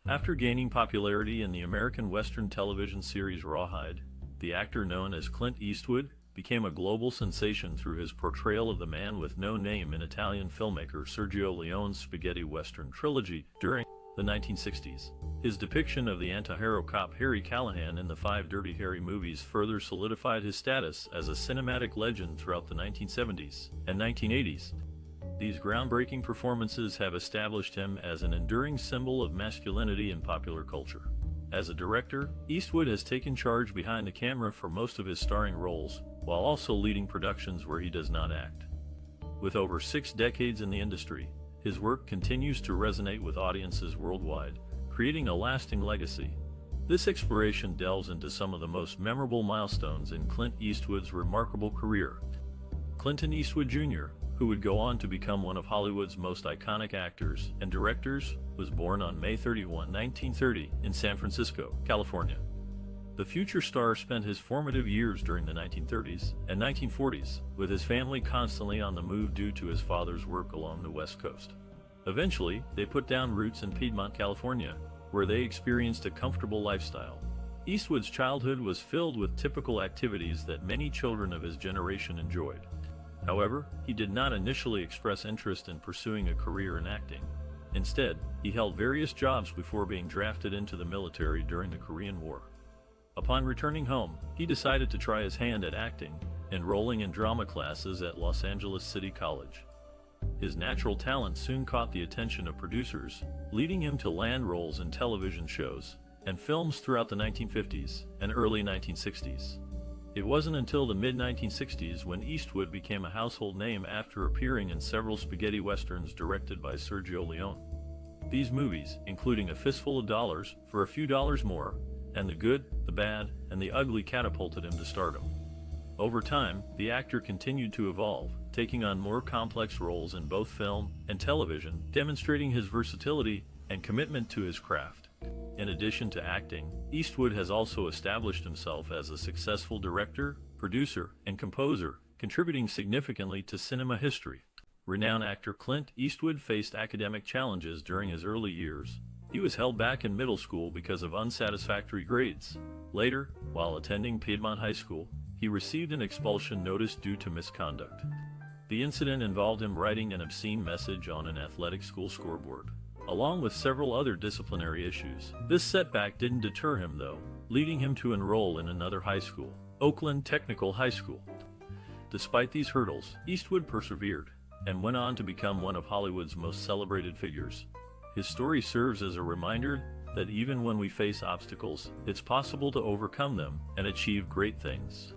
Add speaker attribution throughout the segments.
Speaker 1: After gaining popularity in the American Western television series Rawhide, the actor known as Clint Eastwood became a global sensation through his portrayal of the man with no name in Italian filmmaker Sergio Leone's spaghetti western trilogy during the 1960s. His depiction of the anti-hero cop Harry Callahan in the five Dirty Harry movies further solidified his status as a cinematic legend throughout the 1970s and 1980s. These groundbreaking performances have established him as an enduring symbol of masculinity in popular culture. As a director, Eastwood has taken charge behind the camera for most of his starring roles, while also leading productions where he does not act. With over 6 decades in the industry, his work continues to resonate with audiences worldwide, creating a lasting legacy. This exploration delves into some of the most memorable milestones in Clint Eastwood's remarkable career. Clint Eastwood Jr., who would go on to become one of Hollywood's most iconic actors and directors, was born on May 31, 1930, in San Francisco, California. The future star spent his formative years during the 1930s and 1940s, with his family constantly on the move due to his father's work along the West Coast. Eventually, they put down roots in Piedmont, California, where they experienced a comfortable lifestyle. Eastwood's childhood was filled with typical activities that many children of his generation enjoyed. However, he did not initially express interest in pursuing a career in acting. Instead, he held various jobs before being drafted into the military during the Korean War. Upon returning home, he decided to try his hand at acting, enrolling in drama classes at Los Angeles City College. His natural talent soon caught the attention of producers, leading him to land roles in television shows and films throughout the 1950s and early 1960s. It wasn't until the mid-1960s when Eastwood became a household name after appearing in several spaghetti westerns directed by Sergio Leone. These movies, including A Fistful of Dollars, For a Few Dollars More, and The Good, the Bad, and the Ugly, catapulted him to stardom. Over time, the actor continued to evolve, taking on more complex roles in both film and television, demonstrating his versatility and commitment to his craft. In addition to acting, Eastwood has also established himself as a successful director, producer, and composer, contributing significantly to cinema history. Renowned actor Clint Eastwood faced academic challenges during his early years. He was held back in middle school because of unsatisfactory grades. Later, while attending Piedmont High School, he received an expulsion notice due to misconduct. The incident involved him writing an obscene message on an athletic school scoreboard, along with several other disciplinary issues. This setback didn't deter him, though, leading him to enroll in another high school, Oakland Technical High School. Despite these hurdles, Eastwood persevered and went on to become one of Hollywood's most celebrated figures. His story serves as a reminder that even when we face obstacles, it's possible to overcome them and achieve great things.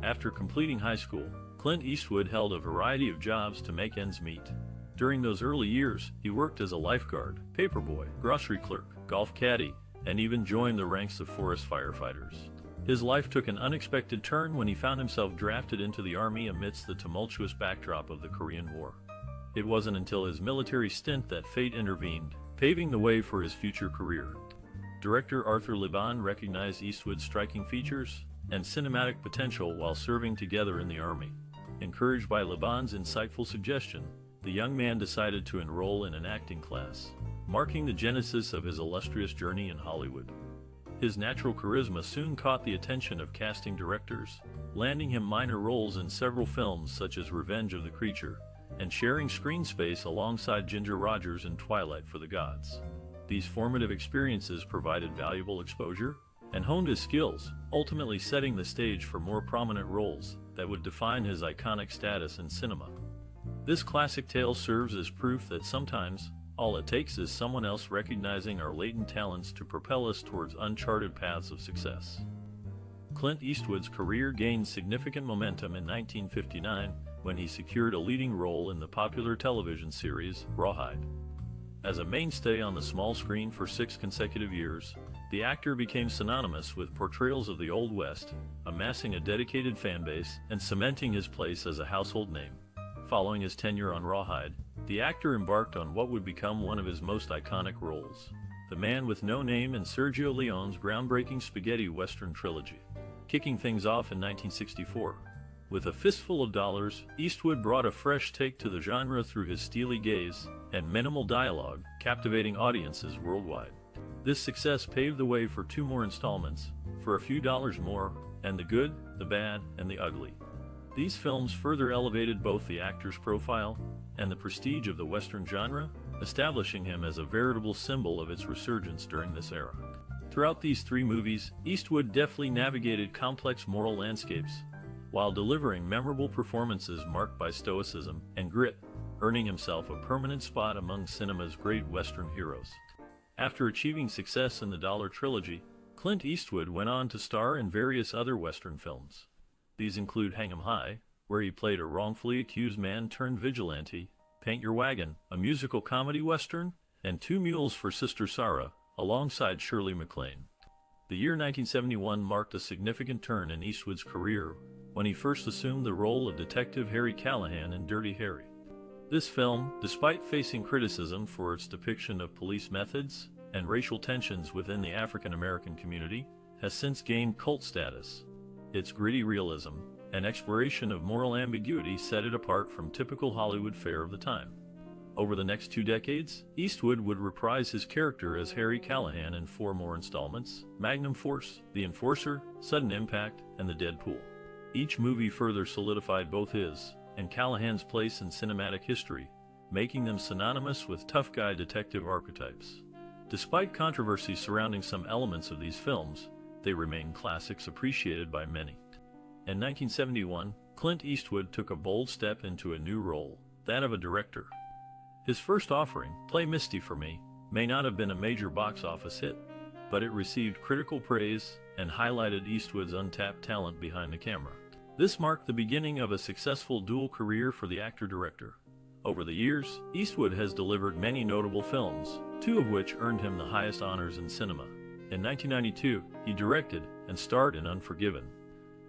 Speaker 1: After completing high school, Clint Eastwood held a variety of jobs to make ends meet. During those early years, he worked as a lifeguard, paperboy, grocery clerk, golf caddy, and even joined the ranks of forest firefighters. His life took an unexpected turn when he found himself drafted into the Army amidst the tumultuous backdrop of the Korean War. It wasn't until his military stint that fate intervened, paving the way for his future career. Director Arthur Liban recognized Eastwood's striking features and cinematic potential while serving together in the Army. Encouraged by Liban's insightful suggestion, the young man decided to enroll in an acting class, marking the genesis of his illustrious journey in Hollywood. His natural charisma soon caught the attention of casting directors, landing him minor roles in several films such as Revenge of the Creature, and sharing screen space alongside Ginger Rogers in Twilight for the Gods. These formative experiences provided valuable exposure and honed his skills, ultimately setting the stage for more prominent roles that would define his iconic status in cinema. This classic tale serves as proof that sometimes, all it takes is someone else recognizing our latent talents to propel us towards uncharted paths of success. Clint Eastwood's career gained significant momentum in 1959 when he secured a leading role in the popular television series Rawhide. As a mainstay on the small screen for 6 consecutive years, the actor became synonymous with portrayals of the Old West, amassing a dedicated fan base and cementing his place as a household name. Following his tenure on Rawhide, the actor embarked on what would become one of his most iconic roles, the man with no name in Sergio Leone's groundbreaking spaghetti western trilogy. Kicking things off in 1964, with A Fistful of Dollars, Eastwood brought a fresh take to the genre through his steely gaze and minimal dialogue, captivating audiences worldwide. This success paved the way for two more installments, For a Few Dollars More, and The Good, the Bad, and the Ugly. These films further elevated both the actor's profile and the prestige of the Western genre, establishing him as a veritable symbol of its resurgence during this era. Throughout these three movies, Eastwood deftly navigated complex moral landscapes, while delivering memorable performances marked by stoicism and grit, earning himself a permanent spot among cinema's great Western heroes. After achieving success in the Dollar Trilogy, Clint Eastwood went on to star in various other Western films. These include Hang 'em High, where he played a wrongfully accused man turned vigilante, Paint Your Wagon, a musical comedy Western, and Two Mules for Sister Sarah, alongside Shirley MacLaine. The year 1971 marked a significant turn in Eastwood's career when he first assumed the role of Detective Harry Callahan in Dirty Harry. This film, despite facing criticism for its depiction of police methods and racial tensions within the African American community, has since gained cult status. Its gritty realism and exploration of moral ambiguity set it apart from typical Hollywood fare of the time. Over the next 2 decades, Eastwood would reprise his character as Harry Callahan in 4 more installments: Magnum Force, The Enforcer, Sudden Impact, and The Dead Pool. Each movie further solidified both his and Callahan's place in cinematic history, making them synonymous with tough guy detective archetypes. Despite controversy surrounding some elements of these films, they remain classics appreciated by many. In 1971, Clint Eastwood took a bold step into a new role, that of a director. His first offering, Play Misty for Me, may not have been a major box office hit, but it received critical praise and highlighted Eastwood's untapped talent behind the camera. This marked the beginning of a successful dual career for the actor-director. Over the years, Eastwood has delivered many notable films, 2 of which earned him the highest honors in cinema. In 1992, he directed and starred in Unforgiven.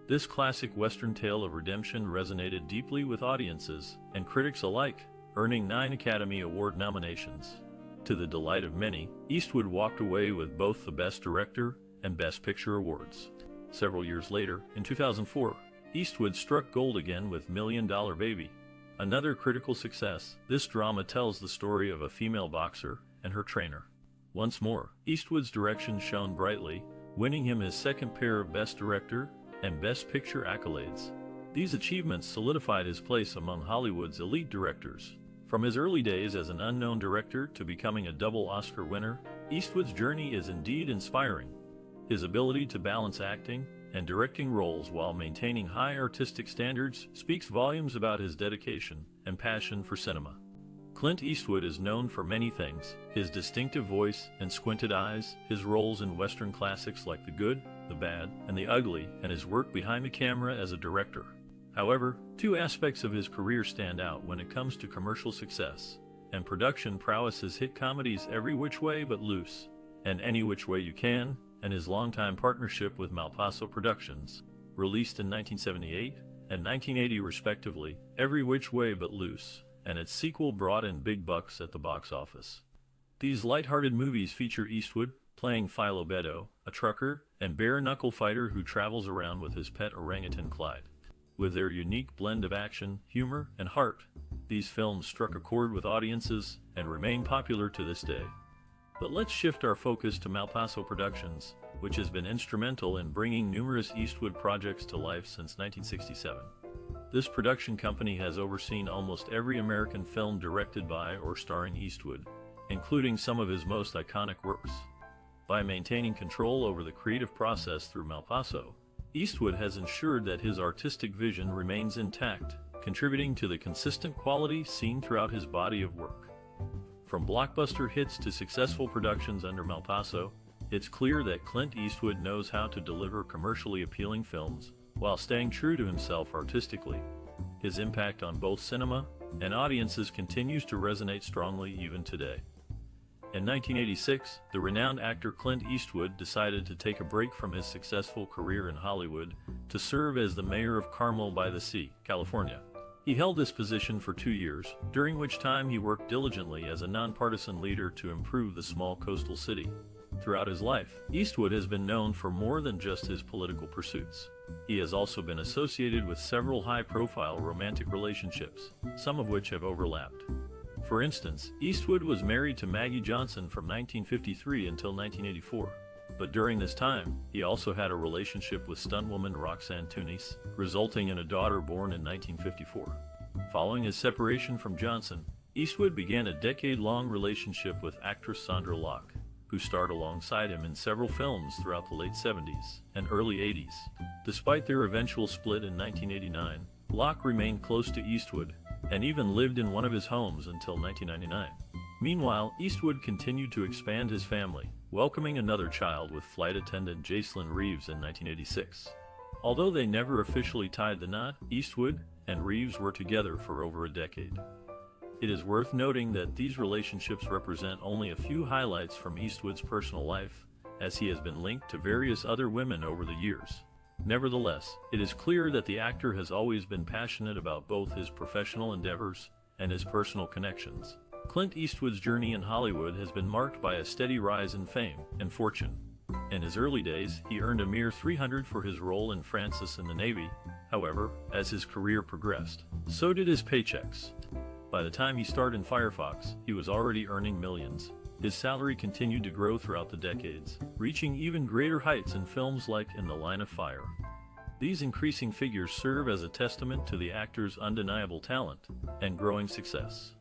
Speaker 1: This classic Western tale of redemption resonated deeply with audiences and critics alike, earning 9 Academy Award nominations. To the delight of many, Eastwood walked away with both the Best Director and Best Picture awards. Several years later, in 2004, Eastwood struck gold again with $1 Million Baby. Another critical success, this drama tells the story of a female boxer and her trainer. Once more, Eastwood's direction shone brightly, winning him his second pair of Best Director and Best Picture accolades. These achievements solidified his place among Hollywood's elite directors. From his early days as an unknown director to becoming a double Oscar winner, Eastwood's journey is indeed inspiring. His ability to balance acting and directing roles while maintaining high artistic standards speaks volumes about his dedication and passion for cinema. Clint Eastwood is known for many things: his distinctive voice and squinted eyes, his roles in Western classics like The Good, the Bad, and the Ugly, and his work behind the camera as a director. However, 2 aspects of his career stand out when it comes to commercial success and production prowess: his hit comedies Every Which Way But Loose and Any Which Way You Can, and his longtime partnership with Malpaso Productions. Released in 1978 and 1980 respectively, Every Which Way But Loose and its sequel brought in big bucks at the box office. These lighthearted movies feature Eastwood playing Philo Beddoe, a trucker and bare-knuckle fighter who travels around with his pet orangutan Clyde. With their unique blend of action, humor, and heart, these films struck a chord with audiences and remain popular to this day. But let's shift our focus to Malpaso Productions, which has been instrumental in bringing numerous Eastwood projects to life since 1967. This production company has overseen almost every American film directed by or starring Eastwood, including some of his most iconic works. By maintaining control over the creative process through Malpaso, Eastwood has ensured that his artistic vision remains intact, contributing to the consistent quality seen throughout his body of work. From blockbuster hits to successful productions under Malpaso, it's clear that Clint Eastwood knows how to deliver commercially appealing films while staying true to himself artistically. His impact on both cinema and audiences continues to resonate strongly even today. In 1986, the renowned actor Clint Eastwood decided to take a break from his successful career in Hollywood to serve as the mayor of Carmel by the Sea, California. He held this position for 2 years, during which time he worked diligently as a nonpartisan leader to improve the small coastal city. Throughout his life, Eastwood has been known for more than just his political pursuits. He has also been associated with several high-profile romantic relationships, some of which have overlapped. For instance, Eastwood was married to Maggie Johnson from 1953 until 1984. But during this time, he also had a relationship with stuntwoman Roxanne Tunis, resulting in a daughter born in 1954. Following his separation from Johnson, Eastwood began a decade-long relationship with actress Sandra Locke, who starred alongside him in several films throughout the late 70s and early 80s. Despite their eventual split in 1989, Locke remained close to Eastwood and even lived in one of his homes until 1999. Meanwhile, Eastwood continued to expand his family, welcoming another child with flight attendant Jacelyn Reeves in 1986. Although they never officially tied the knot, Eastwood and Reeves were together for over a decade. It is worth noting that these relationships represent only a few highlights from Eastwood's personal life, as he has been linked to various other women over the years. Nevertheless, it is clear that the actor has always been passionate about both his professional endeavors and his personal connections. Clint Eastwood's journey in Hollywood has been marked by a steady rise in fame and fortune. In his early days, he earned a mere $300 for his role in Francis in the Navy. However, as his career progressed, so did his paychecks. By the time he starred in Firefox, he was already earning millions. His salary continued to grow throughout the decades, reaching even greater heights in films like In the Line of Fire. These increasing figures serve as a testament to the actor's undeniable talent and growing success.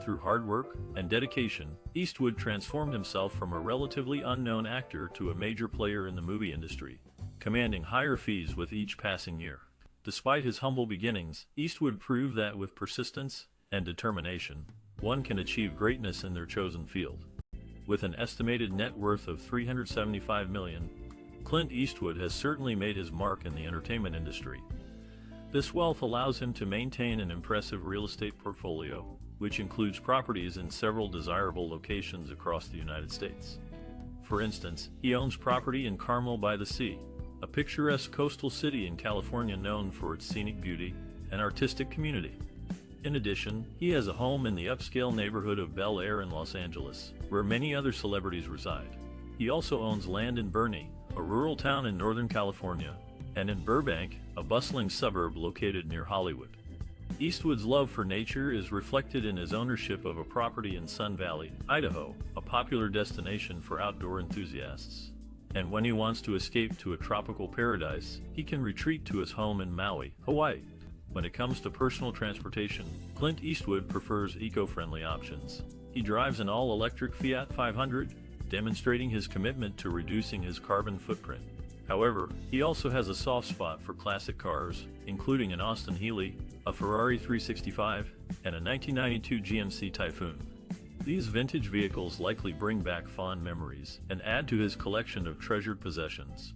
Speaker 1: Through hard work and dedication, Eastwood transformed himself from a relatively unknown actor to a major player in the movie industry, commanding higher fees with each passing year. Despite his humble beginnings, Eastwood proved that with persistence and determination, one can achieve greatness in their chosen field. With an estimated net worth of $375 million, Clint Eastwood has certainly made his mark in the entertainment industry. This wealth allows him to maintain an impressive real estate portfolio, which includes properties in several desirable locations across the United States. For instance, he owns property in Carmel by the Sea, a picturesque coastal city in California known for its scenic beauty and artistic community. In addition, he has a home in the upscale neighborhood of Bel Air in Los Angeles, where many other celebrities reside. He also owns land in Bernie, a rural town in Northern California, and in Burbank, a bustling suburb located near Hollywood. Eastwood's love for nature is reflected in his ownership of a property in Sun Valley, Idaho, a popular destination for outdoor enthusiasts. And when he wants to escape to a tropical paradise, he can retreat to his home in Maui, Hawaii. When it comes to personal transportation, Clint Eastwood prefers eco-friendly options. He drives an all-electric Fiat 500, demonstrating his commitment to reducing his carbon footprint. However, he also has a soft spot for classic cars, including an Austin Healey, a Ferrari 365, and a 1992 GMC Typhoon. These vintage vehicles likely bring back fond memories and add to his collection of treasured possessions.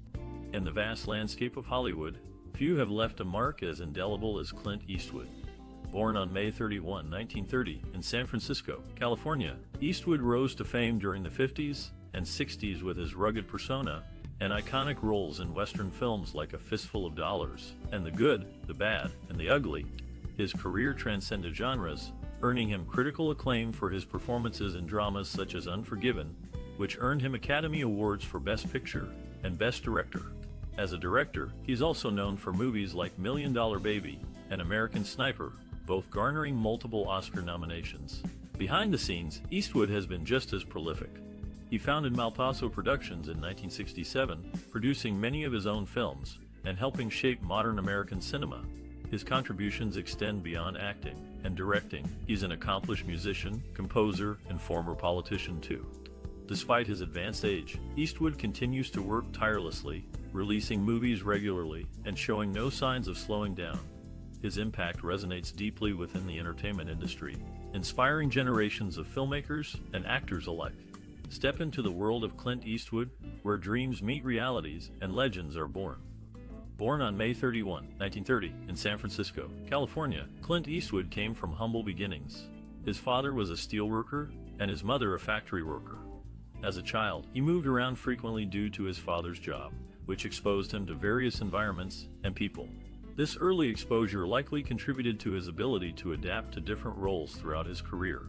Speaker 1: In the vast landscape of Hollywood, few have left a mark as indelible as Clint Eastwood. Born on May 31, 1930, in San Francisco, California, Eastwood rose to fame during the 50s and 60s with his rugged persona and iconic roles in Western films like A Fistful of Dollars and The Good, the Bad, and the Ugly. His career transcended genres, earning him critical acclaim for his performances in dramas such as Unforgiven, which earned him Academy Awards for Best Picture and Best Director. As a director, he's also known for movies like $1 Million Baby and American Sniper, both garnering multiple Oscar nominations. Behind the scenes, Eastwood has been just as prolific. He founded Malpaso Productions in 1967, producing many of his own films and helping shape modern American cinema. His contributions extend beyond acting and directing. He's an accomplished musician, composer, and former politician too. Despite his advanced age, Eastwood continues to work tirelessly, releasing movies regularly and showing no signs of slowing down. His impact resonates deeply within the entertainment industry, inspiring generations of filmmakers and actors alike. Step into the world of Clint Eastwood, where dreams meet realities and legends are born. Born on May 31, 1930, in San Francisco, California, Clint Eastwood came from humble beginnings. His father was a steelworker and his mother a factory worker. As a child, he moved around frequently due to his father's job, which exposed him to various environments and people. This early exposure likely contributed to his ability to adapt to different roles throughout his career.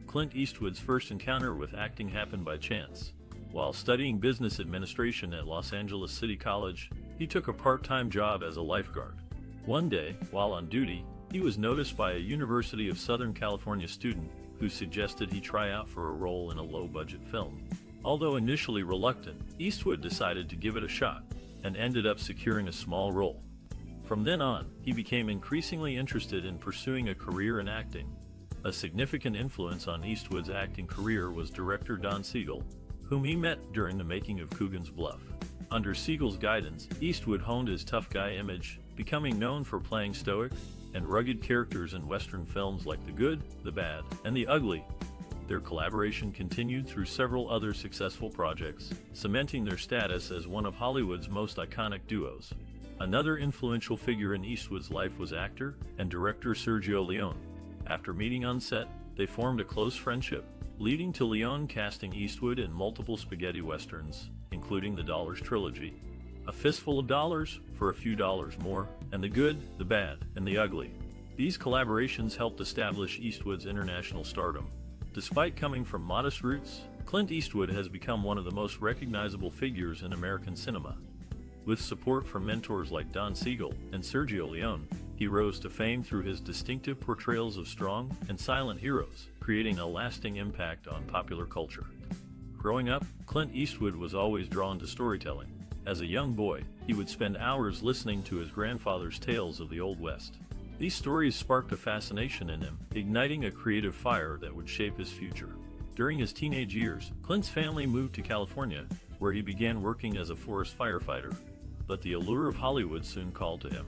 Speaker 1: Clint Eastwood's first encounter with acting happened by chance. While studying business administration at Los Angeles City College, he took a part-time job as a lifeguard. One day, while on duty, he was noticed by a University of Southern California student who suggested he try out for a role in a low-budget film. Although initially reluctant, Eastwood decided to give it a shot, and ended up securing a small role. From then on, he became increasingly interested in pursuing a career in acting. A significant influence on Eastwood's acting career was director Don Siegel, whom he met during the making of Coogan's Bluff. Under Siegel's guidance, Eastwood honed his tough guy image, becoming known for playing stoic and rugged characters in Western films like The Good, The Bad, and The Ugly. Their collaboration continued through several other successful projects, cementing their status as one of Hollywood's most iconic duos. Another influential figure in Eastwood's life was actor and director Sergio Leone. After meeting on set, they formed a close friendship, leading to Leone casting Eastwood in multiple spaghetti westerns, including the Dollars trilogy, A Fistful of Dollars, For a Few Dollars More, and The Good, The Bad, and The Ugly. These collaborations helped establish Eastwood's international stardom. Despite coming from modest roots, Clint Eastwood has become one of the most recognizable figures in American cinema. With support from mentors like Don Siegel and Sergio Leone, he rose to fame through his distinctive portrayals of strong and silent heroes, creating a lasting impact on popular culture. Growing up, Clint Eastwood was always drawn to storytelling. As a young boy, he would spend hours listening to his grandfather's tales of the Old West. These stories sparked a fascination in him, igniting a creative fire that would shape his future. During his teenage years, Clint's family moved to California, where he began working as a forest firefighter. But the allure of Hollywood soon called to him.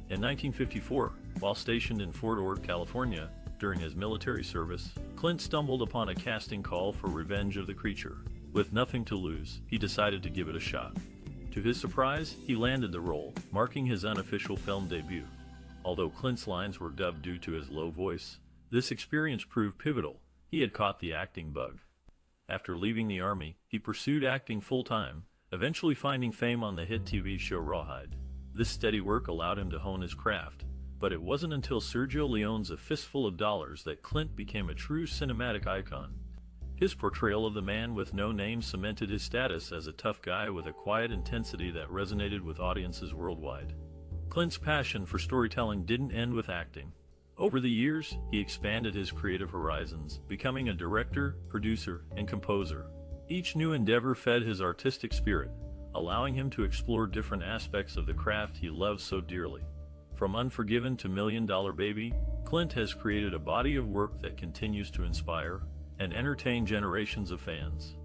Speaker 1: In 1954, while stationed in Fort Ord, California, during his military service, Clint stumbled upon a casting call for Revenge of the Creature. With nothing to lose, he decided to give it a shot. To his surprise, he landed the role, marking his unofficial film debut. Although Clint's lines were dubbed due to his low voice, this experience proved pivotal. He had caught the acting bug. After leaving the Army, he pursued acting full-time, eventually finding fame on the hit TV show Rawhide. This steady work allowed him to hone his craft, but it wasn't until Sergio Leone's A Fistful of Dollars that Clint became a true cinematic icon. His portrayal of the man with no name cemented his status as a tough guy with a quiet intensity that resonated with audiences worldwide. Clint's passion for storytelling didn't end with acting. Over the years, he expanded his creative horizons, becoming a director, producer, and composer. Each new endeavor fed his artistic spirit, allowing him to explore different aspects of the craft he loves so dearly. From Unforgiven to $1 Million Baby, Clint has created a body of work that continues to inspire and entertain generations of fans.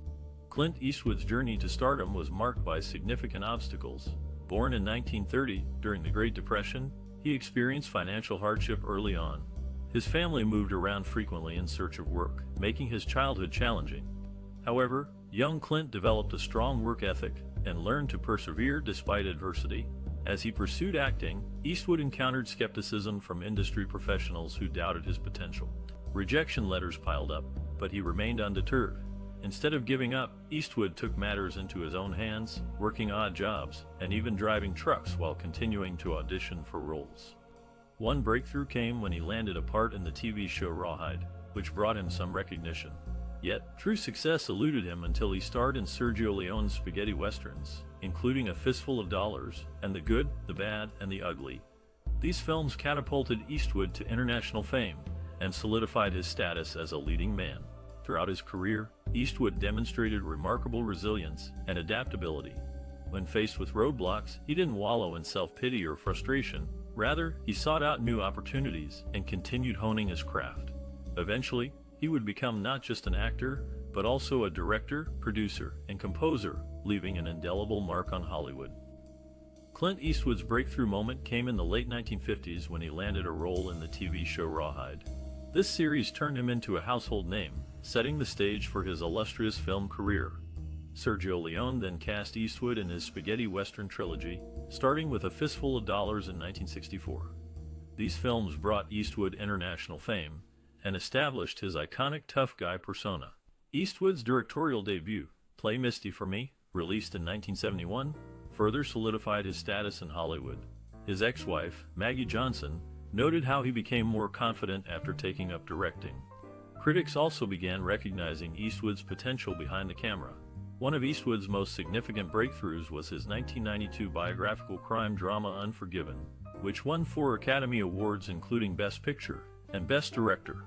Speaker 1: Clint Eastwood's journey to stardom was marked by significant obstacles. Born in 1930, during the Great Depression, he experienced financial hardship early on. His family moved around frequently in search of work, making his childhood challenging. However, young Clint developed a strong work ethic and learned to persevere despite adversity. As he pursued acting, Eastwood encountered skepticism from industry professionals who doubted his potential. Rejection letters piled up, but he remained undeterred. Instead of giving up, Eastwood took matters into his own hands, working odd jobs, and even driving trucks while continuing to audition for roles. One breakthrough came when he landed a part in the TV show Rawhide, which brought him some recognition. Yet, true success eluded him until he starred in Sergio Leone's spaghetti westerns, including A Fistful of Dollars and The Good, The Bad, and The Ugly. These films catapulted Eastwood to international fame and solidified his status as a leading man. Throughout his career, Eastwood demonstrated remarkable resilience and adaptability. When faced with roadblocks, he didn't wallow in self-pity or frustration. Rather, he sought out new opportunities and continued honing his craft. Eventually, he would become not just an actor, but also a director, producer, and composer, leaving an indelible mark on Hollywood. Clint Eastwood's breakthrough moment came in the late 1950s when he landed a role in the TV show Rawhide. This series turned him into a household name, setting the stage for his illustrious film career. Sergio Leone then cast Eastwood in his spaghetti western trilogy, starting with A Fistful of Dollars in 1964. These films brought Eastwood international fame and established his iconic tough guy persona. Eastwood's directorial debut, Play Misty for Me, released in 1971, further solidified his status in Hollywood. His ex-wife, Maggie Johnson, noted how he became more confident after taking up directing. Critics also began recognizing Eastwood's potential behind the camera. One of Eastwood's most significant breakthroughs was his 1992 biographical crime drama Unforgiven, which won 4 Academy Awards including Best Picture and Best Director.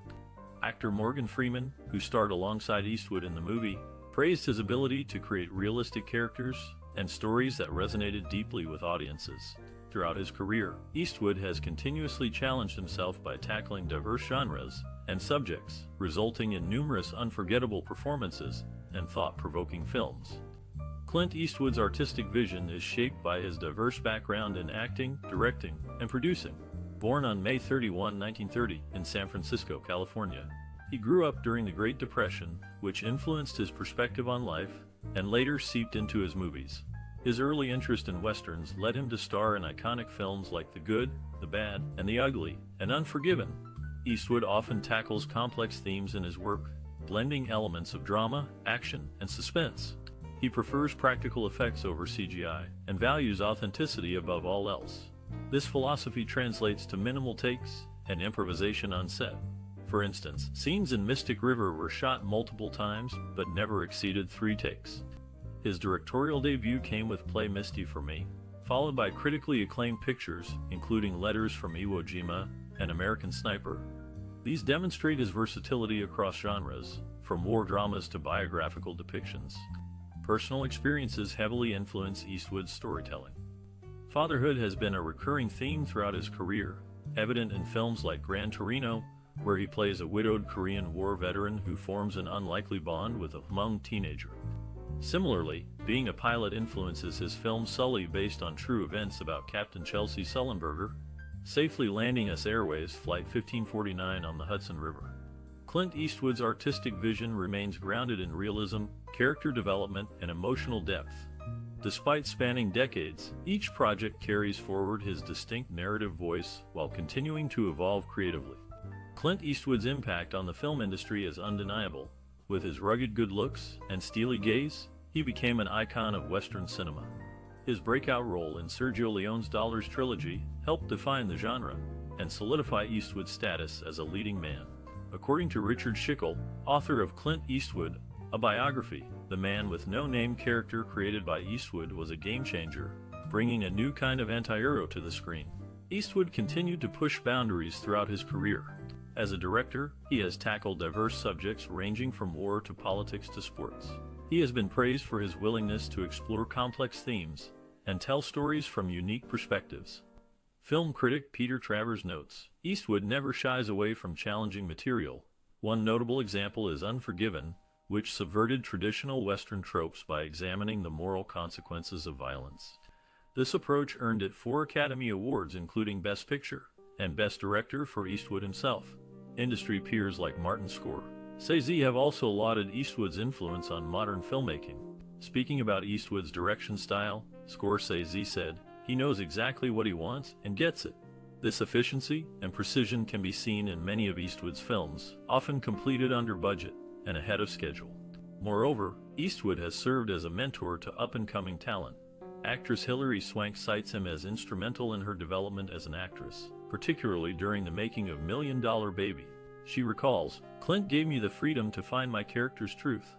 Speaker 1: Actor Morgan Freeman, who starred alongside Eastwood in the movie, praised his ability to create realistic characters and stories that resonated deeply with audiences. Throughout his career, Eastwood has continuously challenged himself by tackling diverse genres and subjects, resulting in numerous unforgettable performances and thought-provoking films. Clint Eastwood's artistic vision is shaped by his diverse background in acting, directing, and producing. Born on May 31, 1930, in San Francisco, California, he grew up during the Great Depression, which influenced his perspective on life and later seeped into his movies. His early interest in westerns led him to star in iconic films like The Good, the Bad, and the Ugly, and Unforgiven. Eastwood often tackles complex themes in his work, blending elements of drama, action, and suspense. He prefers practical effects over CGI and values authenticity above all else. This philosophy translates to minimal takes and improvisation on set. For instance, scenes in Mystic River were shot multiple times but never exceeded 3 takes. His directorial debut came with Play Misty for Me, followed by critically acclaimed pictures, including Letters from Iwo Jima and American Sniper. These demonstrate his versatility across genres, from war dramas to biographical depictions. Personal experiences heavily influence Eastwood's storytelling. Fatherhood has been a recurring theme throughout his career, evident in films like Gran Torino, where he plays a widowed Korean War veteran who forms an unlikely bond with a Hmong teenager. Similarly, being a pilot influences his film Sully, based on true events about Captain Chelsea Sullenberger, safely landing US Airways Flight 1549 on the Hudson River. Clint Eastwood's artistic vision remains grounded in realism, character development, and emotional depth. Despite spanning decades, each project carries forward his distinct narrative voice while continuing to evolve creatively. Clint Eastwood's impact on the film industry is undeniable. With his rugged good looks and steely gaze, he became an icon of Western cinema. His breakout role in Sergio Leone's Dollars trilogy helped define the genre and solidify Eastwood's status as a leading man. According to Richard Schickel, author of Clint Eastwood, a biography, the man with no name character created by Eastwood was a game-changer, bringing a new kind of anti-hero to the screen. Eastwood continued to push boundaries throughout his career. As a director, he has tackled diverse subjects ranging from war to politics to sports. He has been praised for his willingness to explore complex themes and tell stories from unique perspectives. Film critic Peter Travers notes, Eastwood never shies away from challenging material. One notable example is Unforgiven, which subverted traditional Western tropes by examining the moral consequences of violence. This approach earned it 4 Academy Awards, including Best Picture and Best Director for Eastwood himself. Industry peers like Martin Scorsese have also lauded Eastwood's influence on modern filmmaking. Speaking about Eastwood's direction style, Scorsese said, "He knows exactly what he wants and gets it." This efficiency and precision can be seen in many of Eastwood's films, often completed under budget and ahead of schedule. Moreover, Eastwood has served as a mentor to up-and-coming talent. Actress Hilary Swank cites him as instrumental in her development as an actress, particularly during the making of $1 Million Baby. She recalls, "Clint gave me the freedom to find my character's truth."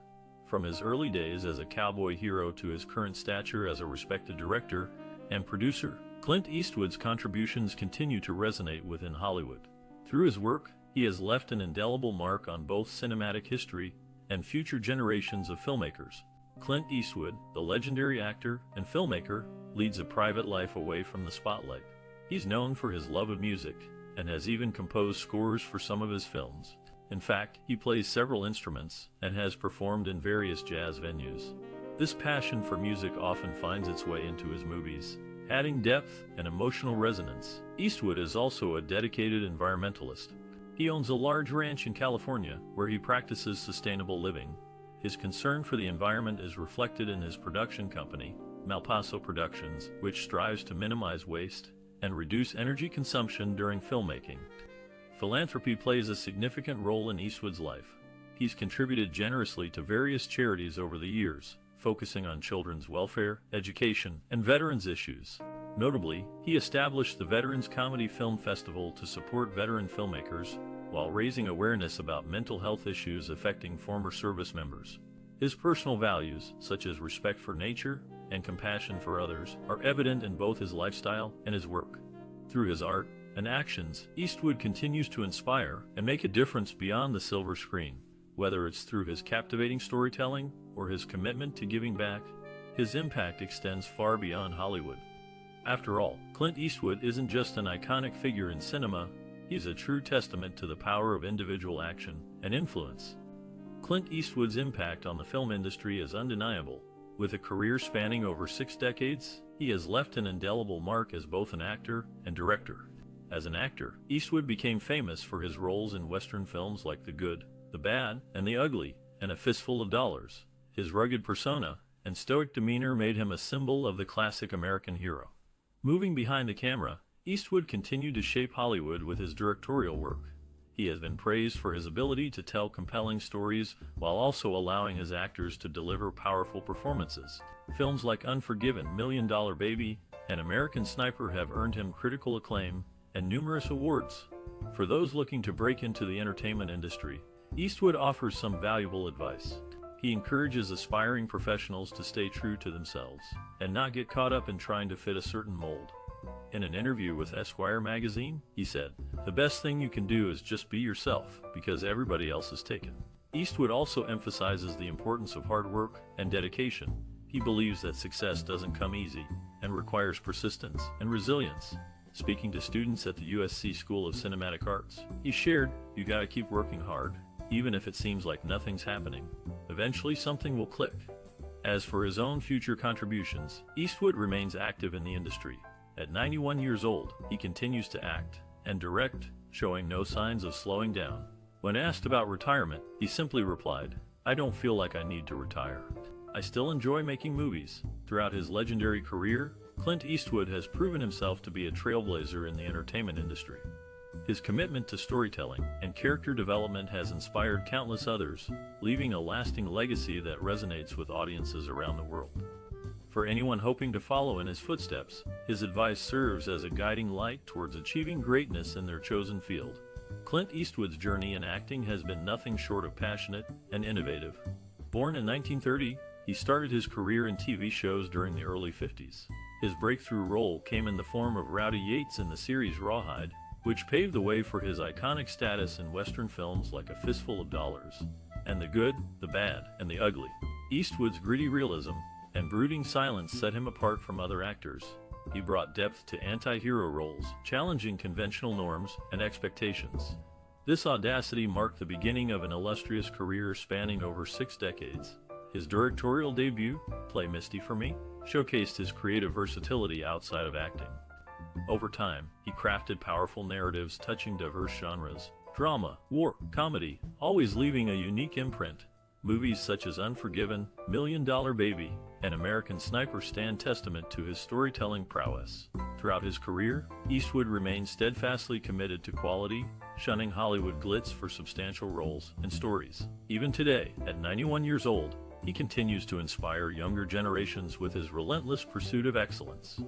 Speaker 1: From his early days as a cowboy hero to his current stature as a respected director and producer, Clint Eastwood's contributions continue to resonate within Hollywood. Through his work, he has left an indelible mark on both cinematic history and future generations of filmmakers. Clint Eastwood, the legendary actor and filmmaker, leads a private life away from the spotlight. He's known for his love of music and has even composed scores for some of his films. In fact, he plays several instruments and has performed in various jazz venues. This passion for music often finds its way into his movies, adding depth and emotional resonance. Eastwood is also a dedicated environmentalist. He owns a large ranch in California where he practices sustainable living. His concern for the environment is reflected in his production company, Malpaso Productions, which strives to minimize waste and reduce energy consumption during filmmaking. Philanthropy plays a significant role in Eastwood's life. He's contributed generously to various charities over the years, focusing on children's welfare, education, and veterans issues. Notably, he established the Veterans Comedy Film Festival to support veteran filmmakers while raising awareness about mental health issues affecting former service members. His personal values, such as respect for nature and compassion for others, are evident in both his lifestyle and his work. Through his art, and actions, Eastwood continues to inspire and make a difference beyond the silver screen. Whether it's through his captivating storytelling or his commitment to giving back, his impact extends far beyond Hollywood. After all, Clint Eastwood isn't just an iconic figure in cinema, he's a true testament to the power of individual action and influence. Clint Eastwood's impact on the film industry is undeniable. With a career spanning over 6 decades, he has left an indelible mark as both an actor and director. As an actor, Eastwood became famous for his roles in Western films like The Good, The Bad, and The Ugly, and A Fistful of Dollars. His rugged persona and stoic demeanor made him a symbol of the classic American hero. Moving behind the camera, Eastwood continued to shape Hollywood with his directorial work. He has been praised for his ability to tell compelling stories while also allowing his actors to deliver powerful performances. Films like Unforgiven, $1 Million Baby, and American Sniper have earned him critical acclaim and numerous awards. For those looking to break into the entertainment industry, Eastwood offers some valuable advice. He encourages aspiring professionals to stay true to themselves and not get caught up in trying to fit a certain mold. In an interview with Esquire magazine, he said, "The best thing you can do is just be yourself, because everybody else is taken." Eastwood also emphasizes the importance of hard work and dedication. He believes that success doesn't come easy and requires persistence and resilience. Speaking to students at the USC School of Cinematic Arts, he shared, "You gotta keep working hard, even if it seems like nothing's happening. Eventually something will click." As for his own future contributions, Eastwood remains active in the industry. At 91 years old, he continues to act and direct, showing no signs of slowing down. When asked about retirement, he simply replied, "I don't feel like I need to retire. I still enjoy making movies." Throughout his legendary career, Clint Eastwood has proven himself to be a trailblazer in the entertainment industry. His commitment to storytelling and character development has inspired countless others, leaving a lasting legacy that resonates with audiences around the world. For anyone hoping to follow in his footsteps, his advice serves as a guiding light towards achieving greatness in their chosen field. Clint Eastwood's journey in acting has been nothing short of passionate and innovative. Born in 1930, he started his career in TV shows during the early 50s. His breakthrough role came in the form of Rowdy Yates in the series Rawhide, which paved the way for his iconic status in Western films like A Fistful of Dollars, and The Good, The Bad, and The Ugly. Eastwood's gritty realism and brooding silence set him apart from other actors. He brought depth to anti-hero roles, challenging conventional norms and expectations. This audacity marked the beginning of an illustrious career spanning over 6 decades. His directorial debut, Play Misty for Me, showcased his creative versatility outside of acting. Over time, he crafted powerful narratives touching diverse genres: drama, war, comedy, always leaving a unique imprint. Movies such as Unforgiven, $1 Million Baby, and American Sniper stand testament to his storytelling prowess. Throughout his career, Eastwood remained steadfastly committed to quality, shunning Hollywood glitz for substantial roles and stories. Even today, at 91 years old, he continues to inspire younger generations with his relentless pursuit of excellence.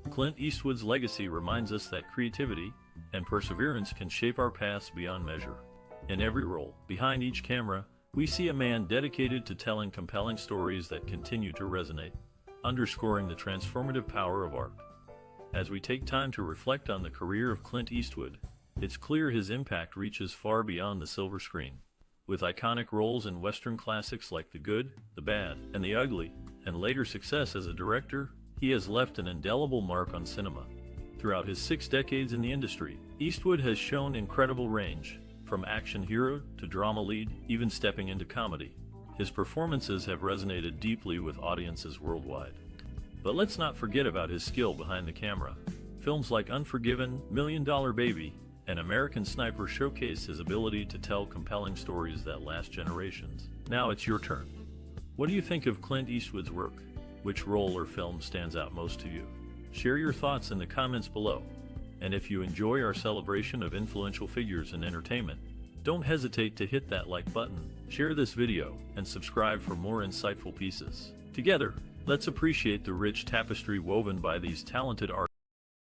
Speaker 1: Clint Eastwood's legacy reminds us that creativity and perseverance can shape our paths beyond measure. In every role, behind each camera, we see a man dedicated to telling compelling stories that continue to resonate, underscoring the transformative power of art. As we take time to reflect on the career of Clint Eastwood, it's clear his impact reaches far beyond the silver screen. With iconic roles in Western classics like The Good, The Bad, and The Ugly, and later success as a director, he has left an indelible mark on cinema. Throughout his 6 decades in the industry, Eastwood has shown incredible range, from action hero to drama lead, even stepping into comedy. His performances have resonated deeply with audiences worldwide. But let's not forget about his skill behind the camera. Films like Unforgiven, $1 Million Baby, and American Sniper showcase his ability to tell compelling stories that last generations. Now it's your turn. What do you think of Clint Eastwood's work? Which role or film stands out most to you? Share your thoughts in the comments below. And if you enjoy our celebration of influential figures in entertainment, don't hesitate to hit that like button, share this video, and subscribe for more insightful pieces. Together, let's appreciate the rich tapestry woven by these talented artists.